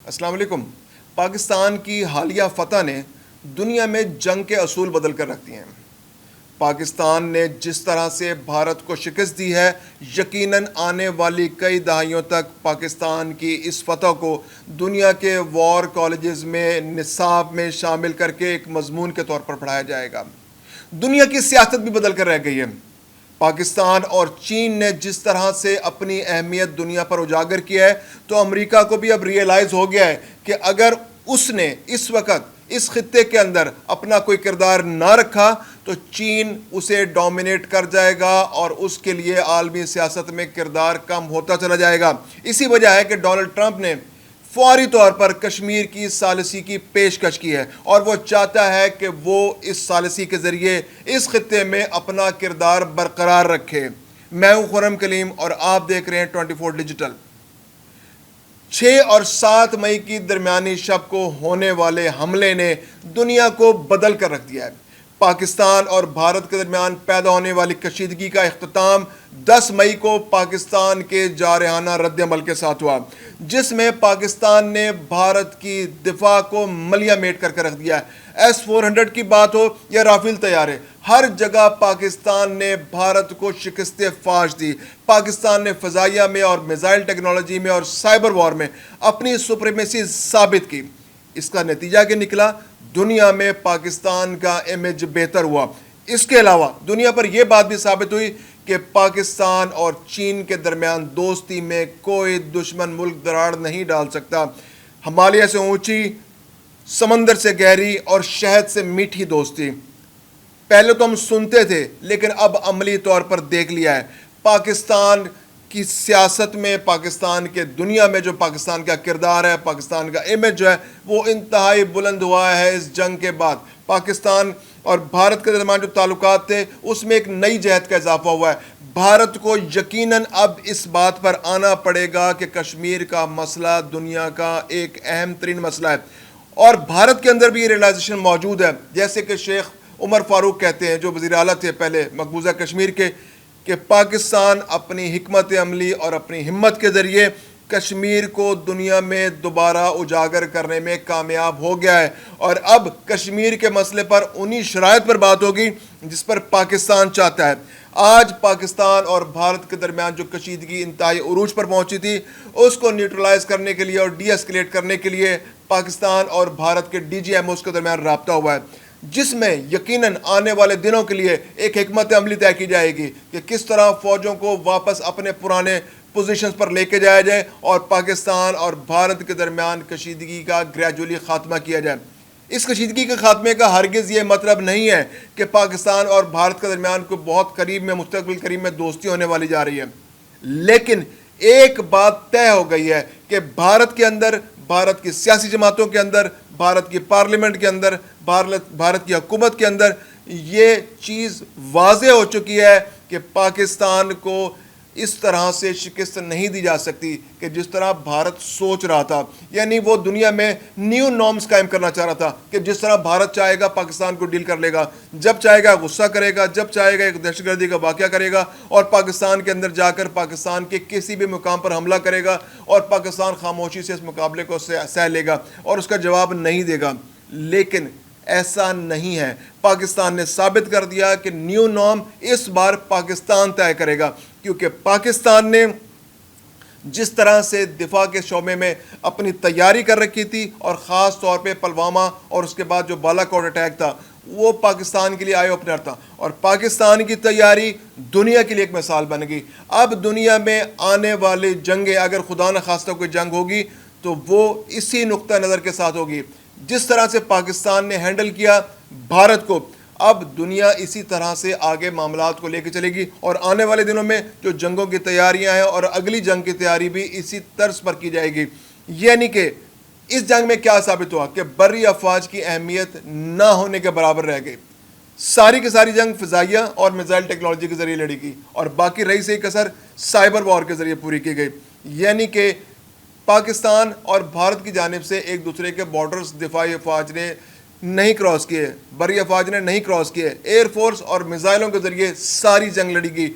السلام علیکم۔ پاکستان کی حالیہ فتح نے دنیا میں جنگ کے اصول بدل کر رکھ دیے ہیں۔ پاکستان نے جس طرح سے بھارت کو شکست دی ہے، یقیناً آنے والی کئی دہائیوں تک پاکستان کی اس فتح کو دنیا کے وار کالجز میں نصاب میں شامل کر کے ایک مضمون کے طور پر پڑھایا جائے گا۔ دنیا کی سیاست بھی بدل کر رہ گئی ہے۔ پاکستان اور چین نے جس طرح سے اپنی اہمیت دنیا پر اجاگر کیا ہے، تو امریکہ کو بھی اب ریئلائز ہو گیا ہے کہ اگر اس نے اس وقت اس خطے کے اندر اپنا کوئی کردار نہ رکھا تو چین اسے ڈومینیٹ کر جائے گا اور اس کے لیے عالمی سیاست میں کردار کم ہوتا چلا جائے گا۔ اسی وجہ ہے کہ ڈونلڈ ٹرمپ نے فوری طور پر کشمیر کی ثالثی کی پیشکش کی ہے، اور وہ چاہتا ہے کہ وہ اس ثالثی کے ذریعے اس خطے میں اپنا کردار برقرار رکھے۔ میں ہوں خرم کلیم اور آپ دیکھ رہے ہیں 24 ڈیجیٹل۔ 6 اور 7 مئی کی درمیانی شب کو ہونے والے حملے نے دنیا کو بدل کر رکھ دیا ہے۔ پاکستان اور بھارت کے درمیان پیدا ہونے والی کشیدگی کا اختتام 10 مئی کو پاکستان کے جارحانہ رد عمل کے ساتھ ہوا، جس میں پاکستان نے بھارت کی دفاع کو ملیہ میٹ کر کے رکھ دیا ہے۔ S-400 کی بات ہو یا رافیل طیارے، ہر جگہ پاکستان نے بھارت کو شکست فاش دی۔ پاکستان نے فضائیہ میں اور میزائل ٹیکنالوجی میں اور سائبر وار میں اپنی سپریمیسی ثابت کی۔ اس کا نتیجہ کیا نکلا؟ دنیا میں پاکستان کا امیج بہتر ہوا۔ اس کے علاوہ دنیا پر یہ بات بھی ثابت ہوئی کہ پاکستان اور چین کے درمیان دوستی میں کوئی دشمن ملک دراڑ نہیں ڈال سکتا۔ ہمالیہ سے اونچی، سمندر سے گہری اور شہد سے میٹھی دوستی۔ پہلے تو ہم سنتے تھے، لیکن اب عملی طور پر دیکھ لیا ہے۔ پاکستان کی سیاست میں، پاکستان کے دنیا میں جو پاکستان کا کردار ہے، پاکستان کا امیج جو ہے، وہ انتہائی بلند ہوا ہے اس جنگ کے بعد۔ پاکستان اور بھارت کے درمیان جو تعلقات تھے، اس میں ایک نئی جہت کا اضافہ ہوا ہے۔ بھارت کو یقیناً اب اس بات پر آنا پڑے گا کہ کشمیر کا مسئلہ دنیا کا ایک اہم ترین مسئلہ ہے، اور بھارت کے اندر بھی یہ ریئلائزیشن موجود ہے۔ جیسے کہ شیخ عمر فاروق کہتے ہیں، جو وزیر اعلیٰ تھے پہلے مقبوضہ کشمیر کے، کہ پاکستان اپنی حکمت عملی اور اپنی ہمت کے ذریعے کشمیر کو دنیا میں دوبارہ اجاگر کرنے میں کامیاب ہو گیا ہے، اور اب کشمیر کے مسئلے پر انہی شرائط پر بات ہوگی جس پر پاکستان چاہتا ہے۔ آج پاکستان اور بھارت کے درمیان جو کشیدگی انتہائی عروج پر پہنچی تھی، اس کو نیوٹرلائز کرنے کے لیے اور ڈی ایسکیلیٹ کرنے کے لیے پاکستان اور بھارت کے ڈی جی ایم اوز کے درمیان رابطہ ہوا ہے، جس میں یقیناً آنے والے دنوں کے لیے ایک حکمت عملی طے کی جائے گی کہ کس طرح فوجوں کو واپس اپنے پرانے پوزیشنز پر لے کے جایا جائے اور پاکستان اور بھارت کے درمیان کشیدگی کا گریجولی خاتمہ کیا جائے۔ اس کشیدگی کے خاتمے کا ہرگز یہ مطلب نہیں ہے کہ پاکستان اور بھارت کے درمیان کوئی بہت قریب میں، مستقبل قریب میں دوستی ہونے والی جا رہی ہے، لیکن ایک بات طے ہو گئی ہے کہ بھارت کے اندر، بھارت کی سیاسی جماعتوں کے اندر، بھارت کی پارلیمنٹ کے اندر، بھارت کی حکومت کے اندر یہ چیز واضح ہو چکی ہے کہ پاکستان کو اس طرح سے شکست نہیں دی جا سکتی کہ جس طرح بھارت سوچ رہا تھا۔ یعنی وہ دنیا میں نیو نارمز قائم کرنا چاہ رہا تھا کہ جس طرح بھارت چاہے گا پاکستان کو ڈیل کر لے گا، جب چاہے گا غصہ کرے گا، جب چاہے گا ایک دہشت گردی کا واقعہ کرے گا اور پاکستان کے اندر جا کر پاکستان کے کسی بھی مقام پر حملہ کرے گا، اور پاکستان خاموشی سے اس مقابلے کو سہ لے گا اور اس کا جواب نہیں دے گا۔ لیکن ایسا نہیں ہے۔ پاکستان نے ثابت کر دیا کہ نیو نارم اس بار پاکستان طے کرے گا، کیونکہ پاکستان نے جس طرح سے دفاع کے شعبے میں اپنی تیاری کر رکھی تھی، اور خاص طور پہ پلوامہ اور اس کے بعد جو بالا کوٹ اٹیک تھا، وہ پاکستان کے لیے آئی اوپنر تھا، اور پاکستان کی تیاری دنیا کے لیے ایک مثال بن گئی۔ اب دنیا میں آنے والی جنگیں، اگر خدا نخواستہ کوئی جنگ ہوگی تو وہ اسی نقطہ نظر کے ساتھ ہوگی۔ جس طرح سے پاکستان نے ہینڈل کیا بھارت کو، اب دنیا اسی طرح سے آگے معاملات کو لے کے چلے گی، اور آنے والے دنوں میں جو جنگوں کی تیاریاں ہیں اور اگلی جنگ کی تیاری بھی اسی طرز پر کی جائے گی۔ یعنی کہ اس جنگ میں کیا ثابت ہوا کہ بری افواج کی اہمیت نہ ہونے کے برابر رہ گئی۔ ساری کی ساری جنگ فضائیہ اور میزائل ٹیکنالوجی کے ذریعے لڑی گئی، اور باقی رہی سے کسر سائبر وار کے ذریعے پوری کی گئی۔ یعنی کہ پاکستان اور بھارت کی جانب سے ایک دوسرے کے بارڈرز دفاعی افواج نے نہیں کراس کیے، بری افواج نے نہیں کراس کیے، ایئر فورس اور میزائلوں کے ذریعے ساری جنگ لڑی گئی،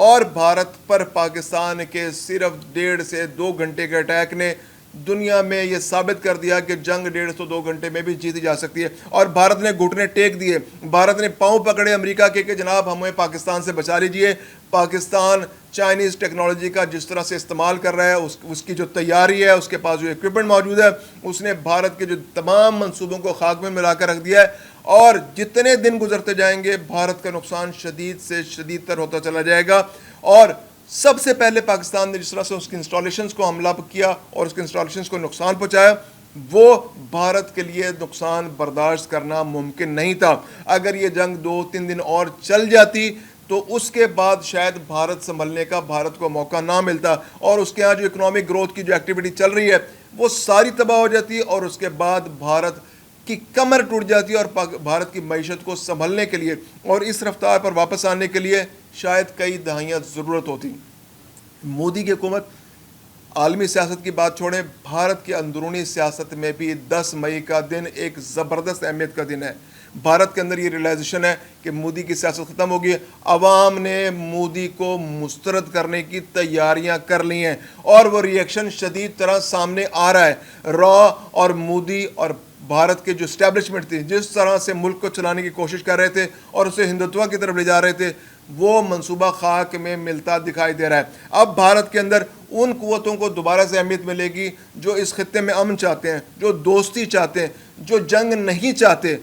اور بھارت پر پاکستان کے صرف 1.5 سے 2 گھنٹے کے اٹیک نے دنیا میں یہ ثابت کر دیا کہ جنگ 150-2 گھنٹے میں بھی جیتی جا سکتی ہے، اور بھارت نے گھٹنے ٹیک دیے، بھارت نے پاؤں پکڑے امریکہ کے کہ جناب ہمیں پاکستان سے بچا لیجئے۔ پاکستان چائنیز ٹیکنالوجی کا جس طرح سے استعمال کر رہا ہے، اس کی جو تیاری ہے، اس کے پاس جو ایکوپمنٹ موجود ہے، اس نے بھارت کے جو تمام منصوبوں کو خاک میں ملا کر رکھ دیا ہے، اور جتنے دن گزرتے جائیں گے بھارت کا نقصان شدید سے شدید تر ہوتا چلا جائے گا۔ اور سب سے پہلے پاکستان نے جس طرح سے اس کی انسٹالیشنز کو حملہ کیا اور اس کے انسٹالیشنز کو نقصان پہنچایا، وہ بھارت کے لیے نقصان برداشت کرنا ممکن نہیں تھا۔ اگر یہ جنگ 2-3 دن اور چل جاتی تو اس کے بعد شاید بھارت سنبھلنے کا بھارت کو موقع نہ ملتا، اور اس کے ہاں جو اکنامک گروتھ کی جو ایکٹیویٹی چل رہی ہے وہ ساری تباہ ہو جاتی، اور اس کے بعد بھارت کی کمر ٹوٹ جاتی ہے، اور بھارت کی معیشت کو سنبھلنے کے لیے اور اس رفتار پر واپس آنے کے لیے شاید کئی دہائیاں ضرورت ہوتی۔ مودی کی حکومت عالمی سیاست کی بات چھوڑیں، بھارت کی اندرونی سیاست میں بھی 10 مئی کا دن ایک زبردست اہمیت کا دن ہے۔ بھارت کے اندر یہ ریئلائزیشن ہے کہ مودی کی سیاست ختم ہوگی، عوام نے مودی کو مسترد کرنے کی تیاریاں کر لی ہیں، اور وہ ری ایکشن شدید طرح سامنے آ رہا ہے۔ را اور مودی اور بھارت کے جو اسٹیبلشمنٹ تھی، جس طرح سے ملک کو چلانے کی کوشش کر رہے تھے اور اسے ہندوتوا کی طرف لے جا رہے تھے، وہ منصوبہ خاک میں ملتا دکھائی دے رہا ہے۔ اب بھارت کے اندر ان قوتوں کو دوبارہ سے اہمیت ملے گی جو اس خطے میں امن چاہتے ہیں، جو دوستی چاہتے ہیں، جو جنگ نہیں چاہتے۔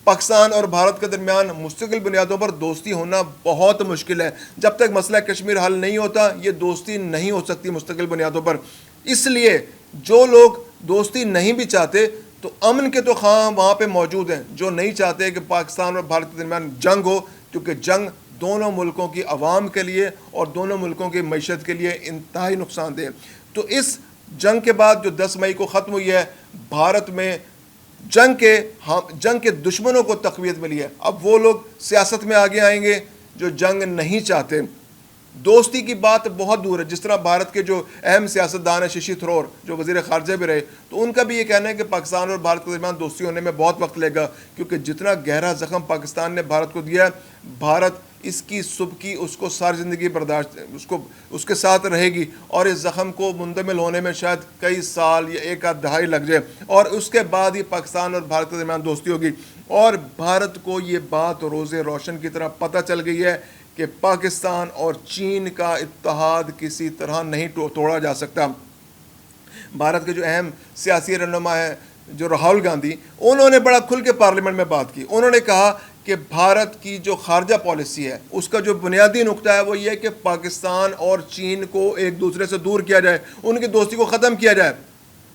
پاکستان اور بھارت کے درمیان مستقل بنیادوں پر دوستی ہونا بہت مشکل ہے۔ جب تک مسئلہ کشمیر حل نہیں ہوتا، یہ دوستی نہیں ہو سکتی مستقل بنیادوں پر۔ اس لیے جو لوگ دوستی نہیں بھی چاہتے تو امن کے تو خواہاں وہاں پہ موجود ہیں، جو نہیں چاہتے کہ پاکستان اور بھارت کے درمیان جنگ ہو، کیونکہ جنگ دونوں ملکوں کی عوام کے لیے اور دونوں ملکوں کی معیشت کے لیے انتہائی نقصان دہ۔ تو اس جنگ کے بعد جو 10 مئی کو ختم ہوئی ہے، بھارت میں جنگ کے دشمنوں کو تقویت ملی ہے۔ اب وہ لوگ سیاست میں آگے آئیں گے جو جنگ نہیں چاہتے۔ دوستی کی بات بہت دور ہے۔ جس طرح بھارت کے جو اہم سیاستدان ہیں، ششی تھرور جو وزیر خارجہ بھی رہے، تو ان کا بھی یہ کہنا ہے کہ پاکستان اور بھارت کے درمیان دوستی ہونے میں بہت وقت لگے گا، کیونکہ جتنا گہرا زخم پاکستان نے بھارت کو دیا ہے، بھارت اس کی سبکی اس کو ساری زندگی برداشت اس کے ساتھ رہے گی، اور اس زخم کو منتمل ہونے میں شاید کئی سال یا ایک آدھ دہائی لگ جائے، اور اس کے بعد ہی پاکستان اور بھارت کے درمیان دوستی ہوگی۔ اور بھارت کو یہ بات روز روشن کی طرح پتہ چل گئی ہے کہ پاکستان اور چین کا اتحاد کسی طرح نہیں توڑا جا سکتا۔ بھارت کے جو اہم سیاسی رہنما ہیں، جو راہل گاندھی، انہوں نے بڑا کھل کے پارلیمنٹ میں بات کی۔ انہوں نے کہا کہ بھارت کی جو خارجہ پالیسی ہے، اس کا جو بنیادی نقطہ ہے وہ یہ ہے کہ پاکستان اور چین کو ایک دوسرے سے دور کیا جائے، ان کی دوستی کو ختم کیا جائے۔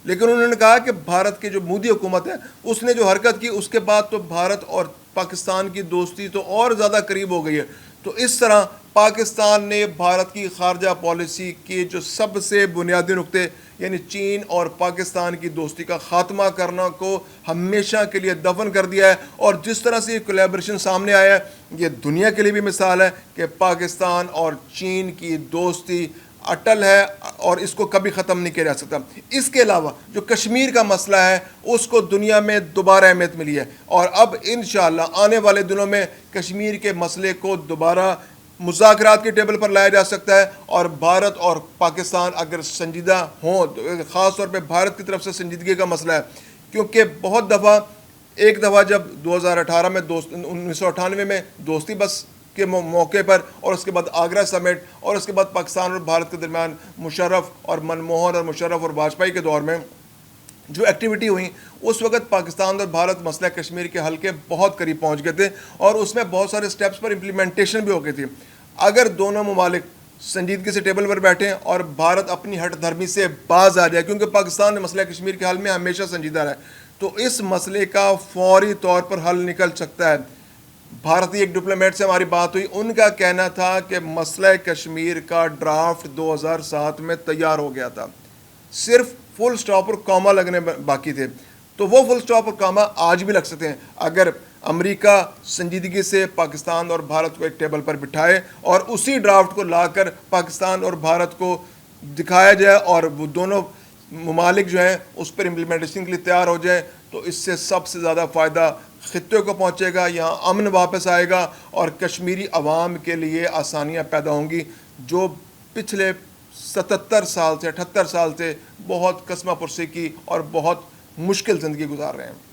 لیکن انہوں نے کہا کہ بھارت کی جو مودی حکومت ہے، اس نے جو حرکت کی، اس کے بعد تو بھارت اور پاکستان کی دوستی تو اور زیادہ قریب ہو گئی ہے۔ تو اس طرح پاکستان نے بھارت کی خارجہ پالیسی کے جو سب سے بنیادی نقطے، یعنی چین اور پاکستان کی دوستی کا خاتمہ کرنا کو ہمیشہ کے لیے دفن کر دیا ہے۔ اور جس طرح سے یہ کولیبریشن سامنے آیا ہے، یہ دنیا کے لیے بھی مثال ہے کہ پاکستان اور چین کی دوستی اٹل ہے اور اس کو کبھی ختم نہیں کیا جا سکتا۔ اس کے علاوہ جو کشمیر کا مسئلہ ہے، اس کو دنیا میں دوبارہ اہمیت ملی ہے، اور اب انشاءاللہ آنے والے دنوں میں کشمیر کے مسئلے کو دوبارہ مذاکرات کے ٹیبل پر لایا جا سکتا ہے۔ اور بھارت اور پاکستان اگر سنجیدہ ہوں، خاص طور پہ بھارت کی طرف سے سنجیدگی کا مسئلہ ہے، کیونکہ بہت دفعہ، ایک دفعہ جب 2018 میں 1998 میں دوستی بس کے موقع پر، اور اس کے بعد آگرہ سمٹ، اور اس کے بعد پاکستان اور بھارت کے درمیان مشرف اور منموہن اور مشرف اور واجپئی کے دور میں جو ایکٹیویٹی ہوئی، اس وقت پاکستان اور بھارت مسئلہ کشمیر کے حل کے بہت قریب پہنچ گئے تھے، اور اس میں بہت سارے سٹیپس پر امپلیمنٹیشن بھی ہو گئی تھی۔ اگر دونوں ممالک سنجیدگی سے ٹیبل پر بیٹھیں اور بھارت اپنی ہٹ دھرمی سے باز آ جائے، کیونکہ پاکستان نے مسئلہ کشمیر کے حل میں ہمیشہ سنجیدہ رہا ہے، تو اس مسئلے کا فوری طور پر حل نکل سکتا ہے۔ بھارتی ایک ڈپلومیٹ سے ہماری بات ہوئی، ان کا کہنا تھا کہ مسئلہ کشمیر کا ڈرافٹ 2007 میں تیار ہو گیا تھا، صرف فل سٹاپ اور کاما لگنے باقی تھے۔ تو وہ فل سٹاپ اور کاما آج بھی لگ سکتے ہیں اگر امریکہ سنجیدگی سے پاکستان اور بھارت کو ایک ٹیبل پر بٹھائے اور اسی ڈرافٹ کو لا کر پاکستان اور بھارت کو دکھایا جائے، اور وہ دونوں ممالک جو ہیں اس پر امپلیمنٹیشن کے لیے تیار ہو جائیں، تو اس سے سب سے زیادہ فائدہ خطے کو پہنچے گا، یہاں امن واپس آئے گا، اور کشمیری عوام کے لیے آسانیاں پیدا ہوں گی جو پچھلے 77 سال سے 78 سال سے بہت قسمہ پرسی کی اور بہت مشکل زندگی گزار رہے ہیں.